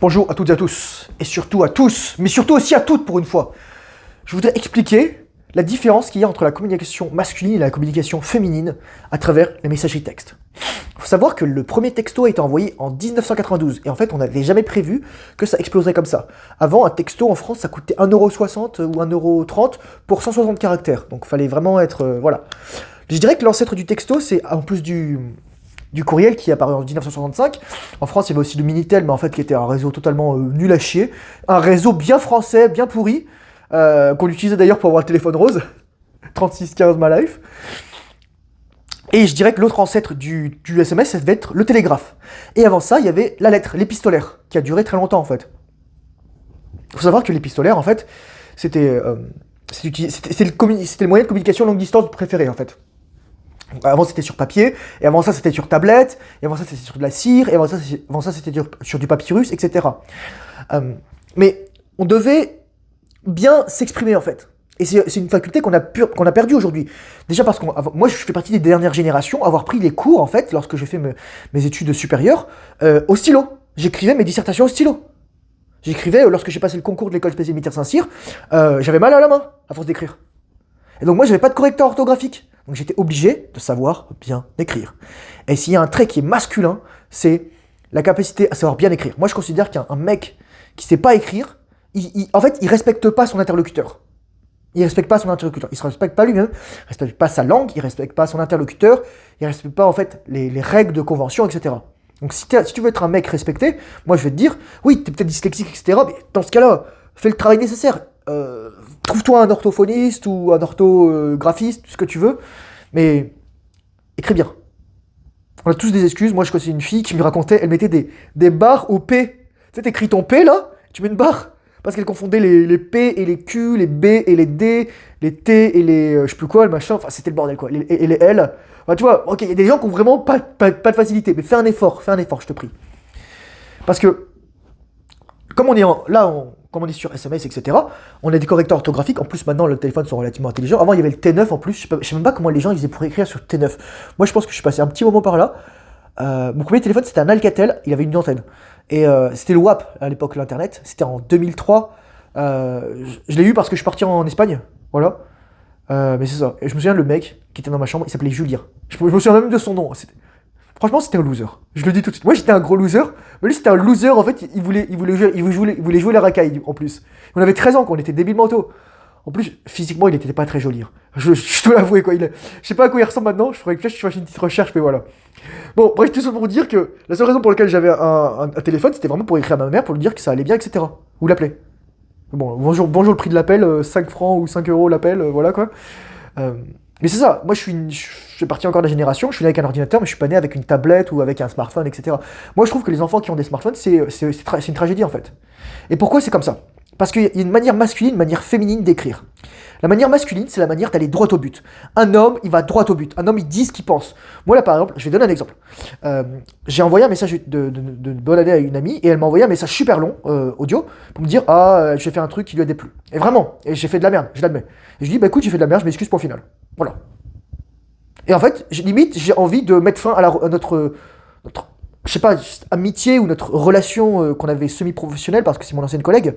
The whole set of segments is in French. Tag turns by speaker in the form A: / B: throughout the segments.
A: Bonjour à toutes et à tous, et surtout à tous, mais surtout aussi à toutes pour une fois. Je voudrais expliquer la différence qu'il y a entre la communication masculine et la communication féminine à travers les messageries textes. Il faut savoir que le premier texto a été envoyé en 1992, et en fait on n'avait jamais prévu que ça exploserait comme ça. Avant, un texto en France, ça coûtait 1,60€ ou 1,30€ pour 160 caractères, donc il fallait vraiment être... voilà. Je dirais que l'ancêtre du texto, c'est en plus du courriel qui est apparu en 1965. En France, il y avait aussi le Minitel, mais en fait, qui était un réseau totalement nul à chier. Un réseau bien français, bien pourri, qu'on utilisait d'ailleurs pour avoir le téléphone rose. 3615 My Life. Et je dirais que l'autre ancêtre du SMS, ça devait être le télégraphe. Et avant ça, il y avait la lettre, l'épistolaire, qui a duré très longtemps, en fait. Il faut savoir que l'épistolaire, en fait, c'était le moyen de communication longue distance préféré, en fait. Avant c'était sur papier, et avant ça c'était sur tablette, et avant ça c'était sur de la cire, et avant ça c'était sur du papyrus, etc. Mais on devait bien s'exprimer en fait. Et c'est une faculté qu'on a perdue aujourd'hui. Déjà parce que moi je fais partie des dernières générations à avoir pris les cours en fait, lorsque j'ai fait mes études supérieures, au stylo. J'écrivais mes dissertations au stylo. J'écrivais, lorsque j'ai passé le concours de l'école spéciale militaire Saint-Cyr, j'avais mal à la main à force d'écrire. Et donc moi j'avais pas de correcteur orthographique. Donc j'étais obligé de savoir bien écrire. Et s'il y a un trait qui est masculin, c'est la capacité à savoir bien écrire. Moi je considère qu'un mec qui sait pas écrire, en fait il respecte pas son interlocuteur. Il respecte pas son interlocuteur. Il se respecte pas lui-même, il respecte pas sa langue, il respecte pas son interlocuteur, il respecte pas en fait les règles de convention, etc. Donc si tu veux être un mec respecté, moi je vais te dire, oui t'es peut-être dyslexique, etc. Mais dans ce cas-là, fais le travail nécessaire. Trouve-toi un orthophoniste ou un orthographiste, tout ce que tu veux, mais écris bien. On a tous des excuses. Moi, je connaissais une fille qui me racontait, elle mettait des barres au P. Tu sais, t'écris ton P là, tu mets une barre, parce qu'elle confondait les P et les Q, les B et les D, les T et les je sais plus quoi, le machin, enfin c'était le bordel quoi, et les L. Enfin, tu vois, ok, il y a des gens qui ont vraiment pas de facilité, mais fais un effort, je te prie. Parce que, comme on est comme on est sur SMS, etc., on a des correcteurs orthographiques. En plus, maintenant, les téléphones sont relativement intelligents. Avant, il y avait le T9 en plus. Je sais même pas comment les gens ils faisaient pour écrire sur T9. Moi, je pense que je suis passé un petit moment par là. Mon premier téléphone, c'était un Alcatel. Il avait une antenne. Et c'était le WAP à l'époque, l'Internet. C'était en 2003. Je l'ai eu parce que je suis parti en Espagne. Voilà. Mais c'est ça. Et je me souviens, le mec qui était dans ma chambre, il s'appelait Julien. Je me souviens même de son nom. Franchement, c'était un loser. Je le dis tout de suite. Moi, j'étais un gros loser. Mais lui, c'était un loser. En fait, il voulait jouer la racaille, en plus. On avait 13 ans, quoi. On était débiles mentaux. En plus, physiquement, il était pas très joli. Je dois l'avouer, quoi. Je sais pas à quoi il ressemble maintenant. Je ferais que je fasse une petite recherche, mais voilà. Bon, bref, tout ça pour dire que la seule raison pour laquelle j'avais un téléphone, c'était vraiment pour écrire à ma mère, pour lui dire que ça allait bien, etc. Ou l'appeler. Bon, bonjour le prix de l'appel, 5 francs ou 5€ l'appel, voilà, quoi. Mais c'est ça, moi je fais partie encore de la génération, je suis né avec un ordinateur, mais je suis pas né avec une tablette ou avec un smartphone, etc. Moi je trouve que les enfants qui ont des smartphones, c'est une tragédie en fait. Et pourquoi c'est comme ça? Parce qu'il y a une manière masculine, une manière féminine d'écrire. La manière masculine, c'est la manière d'aller droit au but. Un homme, il va droit au but. Un homme, il dit ce qu'il pense. Moi là par exemple, je vais donner un exemple. J'ai envoyé un message de bonne année à une amie, et elle m'a envoyé un message super long, audio, pour me dire « Ah, j'ai fait un truc qui lui a déplu. » Et vraiment, j'ai fait de la merde, je l'admets. Et je dis « Bah écoute, j'ai fait de la merde, je m'excuse pour le final. » Voilà. Et en fait, limite, j'ai envie de mettre fin à notre je sais pas, amitié ou notre relation qu'on avait semi-professionnelle, parce que c'est mon ancienne collègue.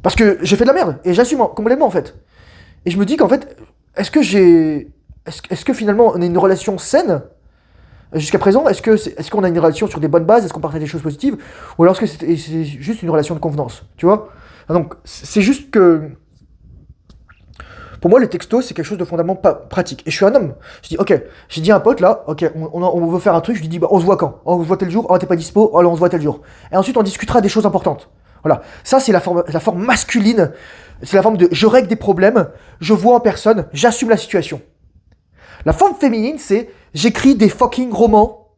A: Parce que j'ai fait de la merde, et j'assume complètement en fait. Et je me dis qu'en fait, est-ce que finalement on a une relation saine jusqu'à présent? Est-ce qu'on a une relation sur des bonnes bases? Est-ce qu'on partage des choses positives? Ou alors est-ce que c'est juste une relation de convenance? Tu vois? Donc, c'est juste que... Pour moi, le texto, c'est quelque chose de fondamentalement pas pratique. Et je suis un homme. Je dis, ok, j'ai dit à un pote là, ok, on veut faire un truc, je lui dis, bah, on se voit quand? On se voit tel jour? Oh, t'es pas dispo? Alors on se voit tel jour. Et ensuite, on discutera des choses importantes. Voilà. Ça, c'est la forme masculine. C'est la forme de je règle des problèmes, je vois en personne, j'assume la situation. La forme féminine, c'est j'écris des fucking romans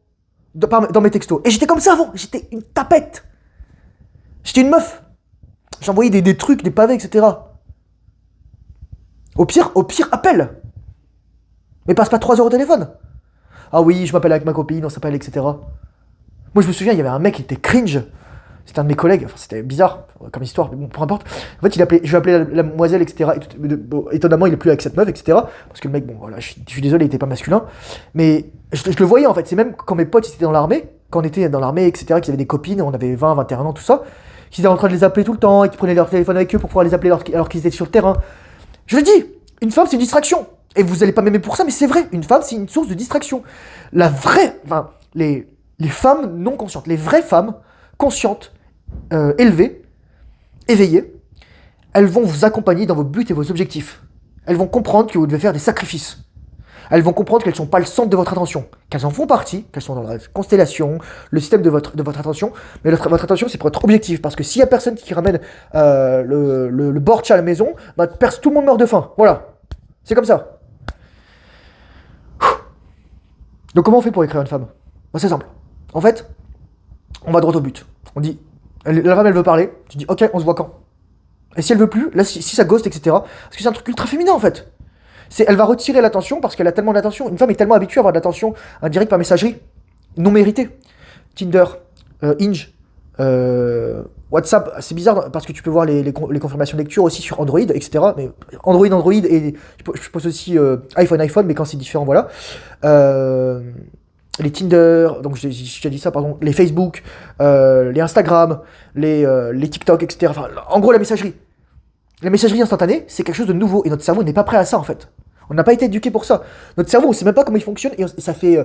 A: dans mes textos. Et j'étais comme ça avant. J'étais une tapette. J'étais une meuf. J'envoyais des trucs, des pavés, etc. Au pire, appelle. Mais passe pas 3 heures au téléphone. Ah oui, je m'appelle avec ma copine, on s'appelle, etc. Moi, je me souviens, il y avait un mec qui était cringe. C'était un de mes collègues, enfin, c'était bizarre comme histoire, mais bon, peu importe. En fait, je vais appeler la demoiselle, etc. Bon, étonnamment, il est plus avec cette meuf, etc. Parce que le mec, bon, voilà, je suis désolé, il était pas masculin. Mais je le voyais, en fait. C'est même quand mes potes, ils étaient dans l'armée, quand on était dans l'armée, etc., qu'ils avaient des copines, on avait 20, 21 ans, tout ça, qu'ils étaient en train de les appeler tout le temps, et qu'ils prenaient leur téléphone avec eux pour pouvoir les appeler alors qu'ils étaient sur le terrain. Je le dis, une femme, c'est une distraction. Et vous allez pas m'aimer pour ça, mais c'est vrai, une femme, c'est une source de distraction. La vraie, enfin, les femmes non conscientes, les vraies femmes conscientes, élevées, éveillées, elles vont vous accompagner dans vos buts et vos objectifs. Elles vont comprendre que vous devez faire des sacrifices. Elles vont comprendre qu'elles ne sont pas le centre de votre attention, qu'elles en font partie, qu'elles sont dans la constellation, le système de votre attention, mais votre attention, c'est pour être objectif, parce que s'il y a personne qui ramène le bortsch à la maison, bah, tout le monde meurt de faim. Voilà. C'est comme ça. Donc comment on fait pour écrire une femme? Bah, c'est simple. En fait, on va droit au but. On dit, la femme, elle veut parler, tu dis, ok, on se voit quand? Et si elle veut plus, là, si ça ghost, etc., parce que c'est un truc ultra féminin, en fait. Elle va retirer l'attention parce qu'elle a tellement d'attention. Une femme est tellement habituée à avoir de l'attention indirecte par messagerie, non méritée. Tinder, Hinge, WhatsApp, c'est bizarre parce que tu peux voir les confirmations de lecture aussi sur Android, etc. Mais Android, et je pose aussi iPhone, mais quand c'est différent, voilà. Les Tinder, donc j'ai dit ça, pardon, les Facebook, les Instagram, les TikTok, etc. Enfin, en gros, la messagerie. La messagerie instantanée, c'est quelque chose de nouveau et notre cerveau n'est pas prêt à ça en fait. On n'a pas été éduqué pour ça. Notre cerveau, on sait même pas comment il fonctionne et ça fait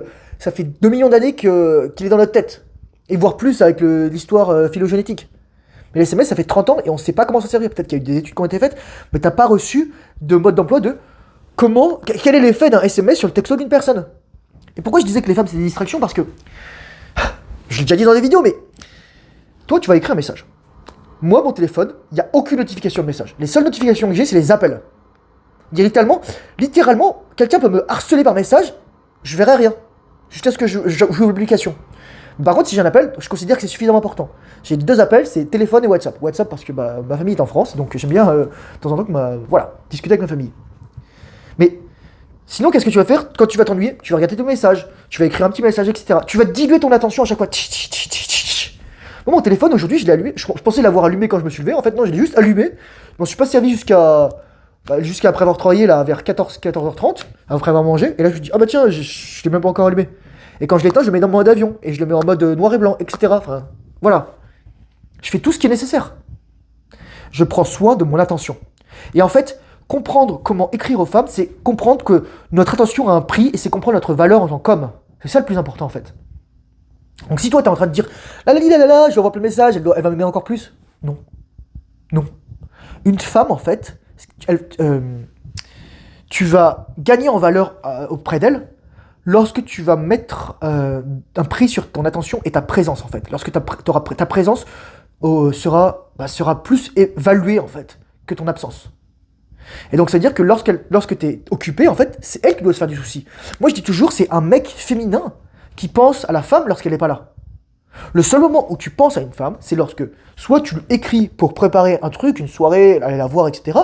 A: 2 millions d'années qu'il est dans notre tête. Et voire plus avec l'histoire phylogénétique. Mais les SMS, ça fait 30 ans et on sait pas comment s'en servir. Peut-être qu'il y a eu des études qui ont été faites, mais t'as pas reçu de mode d'emploi de quel est l'effet d'un SMS sur le texto d'une personne. Et pourquoi je disais que les femmes c'est des distractions? Parce que, je l'ai déjà dit dans des vidéos, mais toi tu vas écrire un message. Moi, mon téléphone, il n'y a aucune notification de message. Les seules notifications que j'ai, c'est les appels. Littéralement, quelqu'un peut me harceler par message, je verrai rien. Jusqu'à ce que j'ouvre l'application. Par contre, si j'ai un appel, je considère que c'est suffisamment important. J'ai 2 appels, c'est téléphone et WhatsApp. WhatsApp parce que ma famille est en France, donc j'aime bien de temps en temps discuter avec ma famille. Mais sinon, qu'est-ce que tu vas faire quand tu vas t'ennuyer? Tu vas regarder ton message, tu vas écrire un petit message, etc. Tu vas diluer ton attention à chaque fois. Moi, mon téléphone, aujourd'hui, je l'ai allumé. Je pensais l'avoir allumé quand je me suis levé. En fait, non, je l'ai juste allumé. Je m'en suis pas servi jusqu'à après avoir travaillé, là, vers 14h30, après avoir mangé. Et là, je me dis, ah bah tiens, je l'ai même pas encore allumé. Et quand je l'éteins, je le mets dans mon mode avion. Et je le mets en mode noir et blanc, etc. Enfin, voilà. Je fais tout ce qui est nécessaire. Je prends soin de mon attention. Et en fait, comprendre comment écrire aux femmes, c'est comprendre que notre attention a un prix et c'est comprendre notre valeur en tant qu'homme. C'est ça le plus important, en fait. Donc si toi t'es en train de dire la je vais avoir plein de messages, elle va m'aimer encore plus. Non. Non. Une femme en fait, tu vas gagner en valeur auprès d'elle lorsque tu vas mettre un prix sur ton attention et ta présence en fait. Lorsque ta présence sera plus évaluée en fait que ton absence. Et donc ça veut dire que lorsque t'es occupé en fait, c'est elle qui doit se faire du souci. Moi je dis toujours c'est un mec féminin qui pense à la femme lorsqu'elle n'est pas là. Le seul moment où tu penses à une femme, c'est lorsque soit tu lui écris pour préparer un truc, une soirée, aller la voir, etc.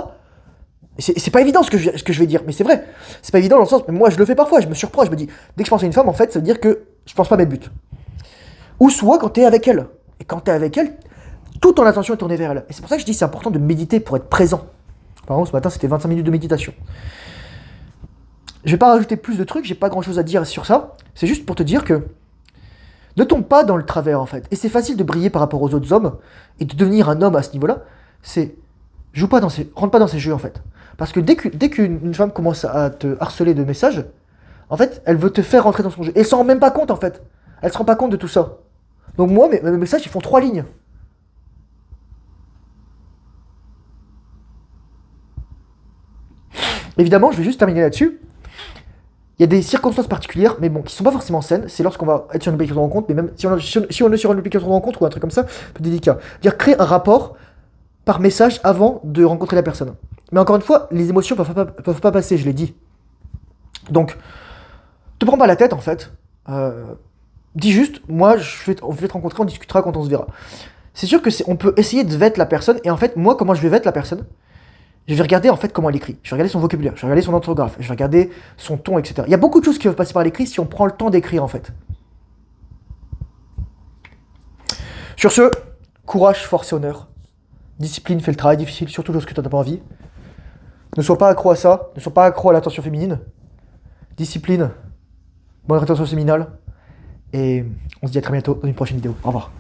A: Et c'est pas évident ce que je vais dire, mais c'est vrai. C'est pas évident dans le sens, mais moi je le fais parfois, je me surprends, je me dis, dès que je pense à une femme, en fait, ça veut dire que je pense pas à mes buts. Ou soit quand t'es avec elle. Et quand t'es avec elle, toute ton attention est tournée vers elle. Et c'est pour ça que je dis c'est important de méditer pour être présent. Par exemple, ce matin, c'était 25 minutes de méditation. Je vais pas rajouter plus de trucs, j'ai pas grand chose à dire sur ça. C'est juste pour te dire que ne tombe pas dans le travers en fait. Et c'est facile de briller par rapport aux autres hommes et de devenir un homme à ce niveau-là. Rentre pas dans ces jeux en fait. Parce que dès qu'une femme commence à te harceler de messages, en fait, elle veut te faire rentrer dans son jeu. Et elle s'en rend même pas compte en fait. Elle se rend pas compte de tout ça. Donc moi, mes messages, ils font 3 lignes. Évidemment, je vais juste terminer là-dessus. Il y a des circonstances particulières, mais bon, qui sont pas forcément saines. C'est lorsqu'on va être sur une application de rencontre, mais même si on est sur une application de rencontre ou un truc comme ça, un peu délicat. Dire créer un rapport par message avant de rencontrer la personne. Mais encore une fois, les émotions peuvent pas passer, je l'ai dit. Donc, te prends pas la tête en fait. Dis juste, moi, on va te rencontrer, on discutera quand on se verra. C'est sûr que on peut essayer de vêter la personne, et en fait, moi, comment je vais vêter la personne? Je vais regarder en fait comment elle écrit, je vais regarder son vocabulaire, je vais regarder son orthographe, je vais regarder son ton, etc. Il y a beaucoup de choses qui peuvent passer par l'écrit si on prend le temps d'écrire en fait. Sur ce, courage, force et honneur. Discipline fait le travail difficile, surtout lorsque tu n'as pas envie. Ne sois pas accro à ça, ne sois pas accro à l'attention féminine. Discipline, bonne rétention séminale. Et on se dit à très bientôt dans une prochaine vidéo. Au revoir.